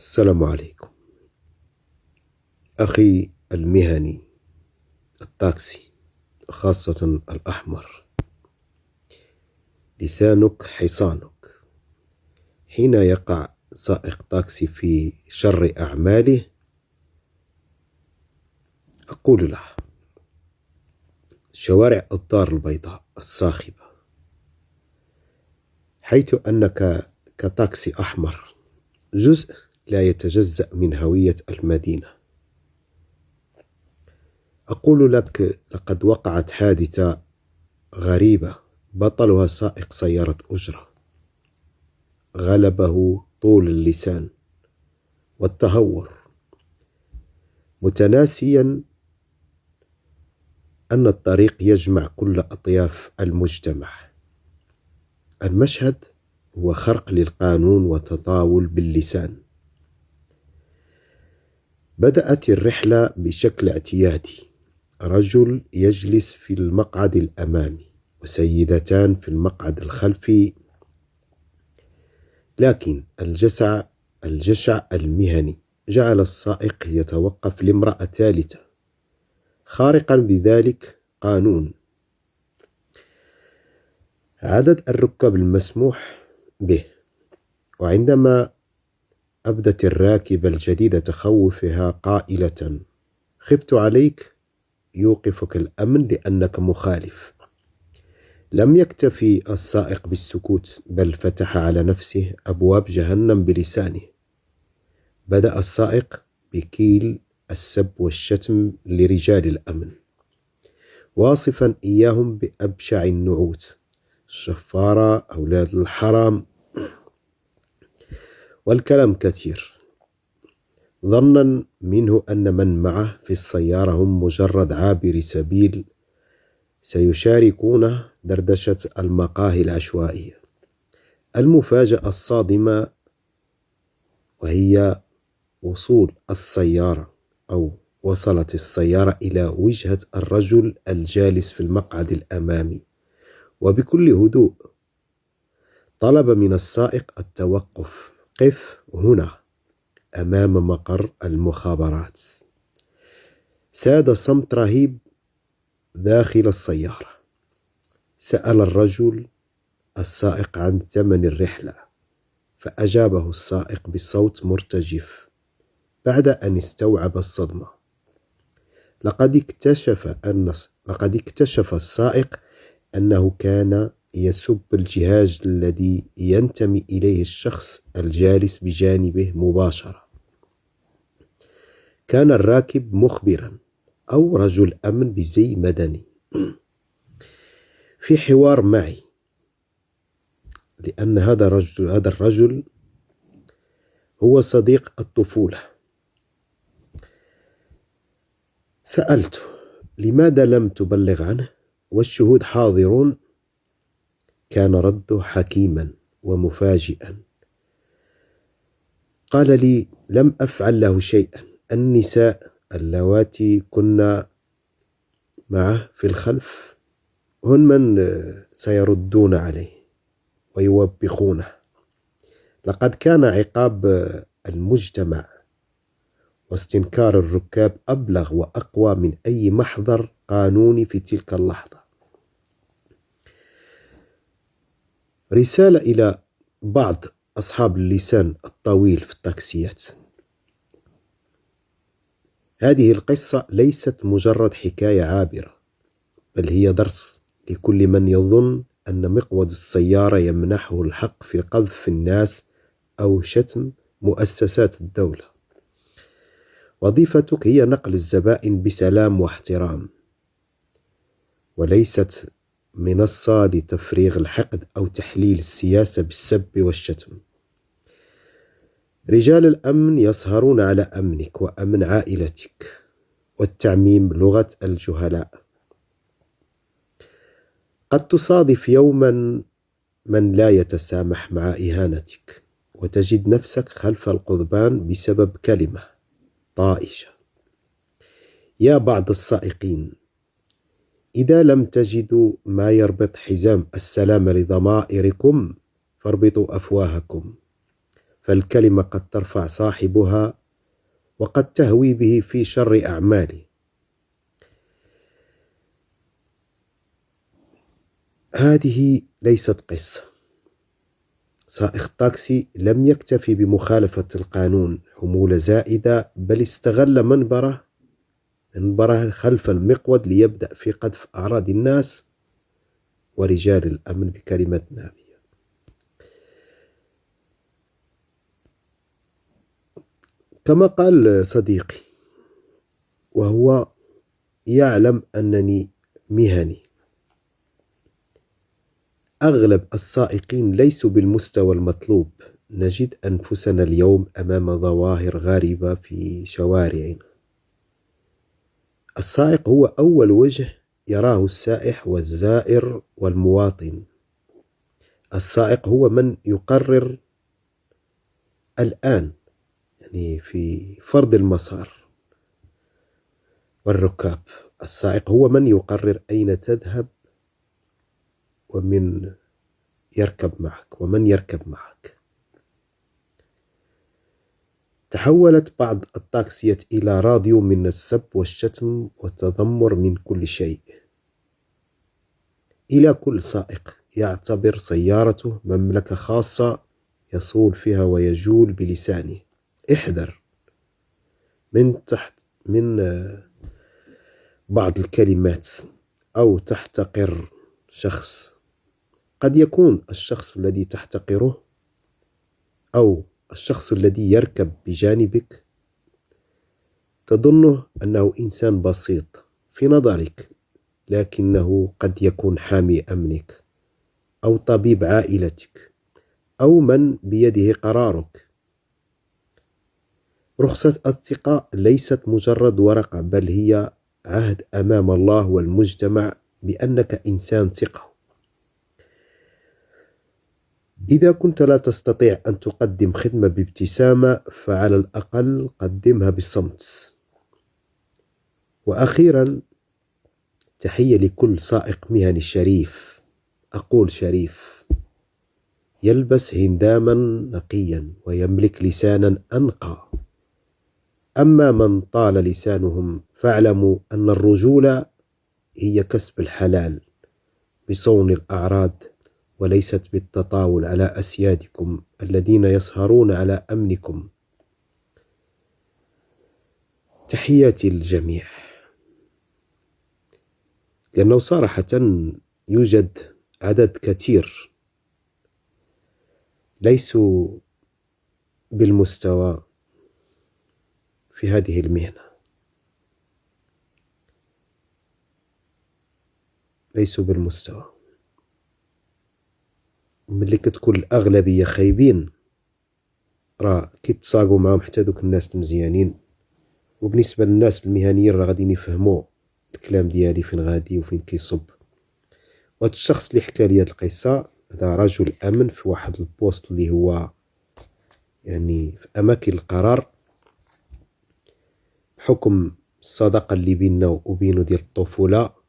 السلام عليكم أخي المهني التاكسي، خاصة الأحمر. لسانك حصانك. حين يقع سائق تاكسي في شر أعماله أقول له: شوارع الدار البيضاء الصاخبة، حيث أنك كتاكسي أحمر جزء لا يتجزأ من هوية المدينة. أقول لك: لقد وقعت حادثة غريبة بطلها سائق سيارة أجرة، غلبه طول اللسان والتهور، متناسيا أن الطريق يجمع كل أطياف المجتمع. المشهد هو خرق للقانون وتطاول باللسان. بدأت الرحلة بشكل اعتيادي: رجل يجلس في المقعد الأمامي وسيدتان في المقعد الخلفي، لكن الجشع المهني جعل السائق يتوقف لامرأة ثالثة، خارقا بذلك قانون. عدد الركاب المسموح به. وعندما أبدت الراكبة الجديدة تخوفها قائلة: خفت عليك، يوقفك الأمن لأنك مخالف. لم يكتفي السائق بالسكوت، بل فتح على نفسه أبواب جهنم بلسانه. بدأ السائق بكيل السب والشتم لرجال الأمن، واصفا إياهم بأبشع النعوت: الشفارة، أولاد الحرام، والكلام كثير، ظنا منه أن من معه في السيارة هم مجرد عابر سبيل سيشاركونه دردشة المقاهي العشوائية. المفاجأة الصادمة وهي وصلت السيارة إلى وجهة الرجل الجالس في المقعد الأمامي، وبكل هدوء طلب من السائق التوقف. قف هنا، أمام مقر المخابرات. ساد صمت رهيب داخل السيارة. سأل الرجل السائق عن ثمن الرحلة، فأجابه السائق بصوت مرتجف بعد أن استوعب الصدمة. لقد اكتشف السائق أنه كان يسب الجهاز الذي ينتمي إليه الشخص الجالس بجانبه مباشرة. كان الراكب مخبرا أو رجل أمن بزي مدني في حوار معي، لأن هذا الرجل هو صديق الطفولة. سألته: لماذا لم تبلغ عنه والشهود حاضرون؟ كان رده حكيما ومفاجئا. قال لي: لم أفعل له شيئا. النساء اللواتي كنا معه في الخلف هن من سيردون عليه ويوبخونه. لقد كان عقاب المجتمع واستنكار الركاب أبلغ وأقوى من أي محضر قانوني في تلك اللحظة. رسالة إلى بعض أصحاب اللسان الطويل في التاكسيات: هذه القصة ليست مجرد حكاية عابرة، بل هي درس لكل من يظن أن مقود السيارة يمنحه الحق في قذف الناس أو شتم مؤسسات الدولة. وظيفتك هي نقل الزبائن بسلام واحترام، وليست منصة لتفريغ الحقد أو تحليل السياسة بالسب والشتم. رجال الأمن يسهرون على أمنك وأمن عائلتك، والتعميم لغة الجهلاء. قد تصادف يوما من لا يتسامح مع إهانتك، وتجد نفسك خلف القضبان بسبب كلمة طائشة. يا بعض السائقين، إذا لم تجدوا ما يربط حزام السلام لضمائركم فاربطوا أفواهكم، فالكلمة قد ترفع صاحبها وقد تهوي به في شر أعماله. هذه ليست قصة. سائق التاكسي لم يكتفي بمخالفة القانون حمولة زائدة، بل استغل منبره خلف المقود ليبدأ في قذف أعراض الناس ورجال الأمن بكلمة نابية. كما قال صديقي وهو يعلم أنني مهني، أغلب السائقين ليسوا بالمستوى المطلوب. نجد أنفسنا اليوم أمام ظواهر غريبة في شوارعنا. السائق هو أول وجه يراه السائح والزائر والمواطن. السائق هو من يقرر الآن في فرض المسار والركاب. السائق هو من يقرر أين تذهب ومن يركب معك. تحولت بعض التاكسيات إلى راديو من السب والشتم والتذمر من كل شيء. إلى كل سائق يعتبر سيارته مملكة خاصة يصول فيها ويجول بلسانه. احذر من بعض الكلمات أو تحتقر شخص. قد يكون الشخص الذي تحتقره أو الشخص الذي يركب بجانبك تظنه أنه إنسان بسيط في نظرك، لكنه قد يكون حامي أمنك أو طبيب عائلتك أو من بيده قرارك. رخصة الثقة ليست مجرد ورقة، بل هي عهد أمام الله والمجتمع بأنك إنسان ثقة. إذا كنت لا تستطيع أن تقدم خدمة بابتسامة، فعلى الأقل قدمها بالصمت. وأخيرا، تحية لكل سائق مهني شريف. أقول شريف، يلبس هنداما نقيا ويملك لسانا أنقى. أما من طال لسانهم فاعلموا أن الرجولة هي كسب الحلال بصون الأعراض، وليست بالتطاول على أسيادكم الذين يسهرون على أمنكم. تحياتي للجميع، لأنه صراحة يوجد عدد كثير ليسوا بالمستوى في هذه المهنة، ليسوا بالمستوى. ملي كتكون الأغلبية خايبين راه كيتصاقوا معهم حتى دوك الناس المزيانين. وبالنسبة للناس المهنيين راه غاديين يفهموا الكلام ديالي فين غادي وفين كيصب. وهذا الشخص اللي حكى لي هذه القصة هذا رجل أمن في واحد البوست اللي هو في أماكن القرار، بحكم الصداقة اللي بيننا وبينه ديال الطفولة.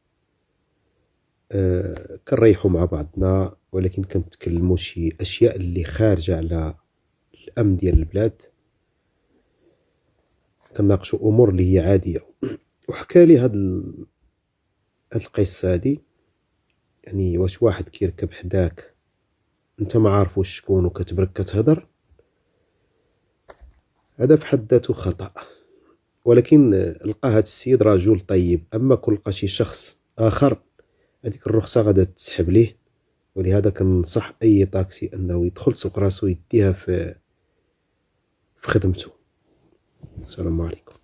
كنريحوا مع بعضنا، ولكن كنتكلموا شي أشياء اللي خارجة على الأمن ديال البلاد، كنناقشوا أمور اللي هي عادية. وحكى لي هاد القصة هادي، واش واحد كيركب حداك انت ما عارفوش شكون وكتبرك كتهضر، هذا في حد ذاته خطأ. ولكن لقى هاد السيد رجل طيب. أما كل لقى شي شخص آخر هذيك الرخصة غادا تسحب ليه. ولهذا كننصح أي طاكسي أنه يدخل سوق راسو يديها في خدمته. السلام عليكم.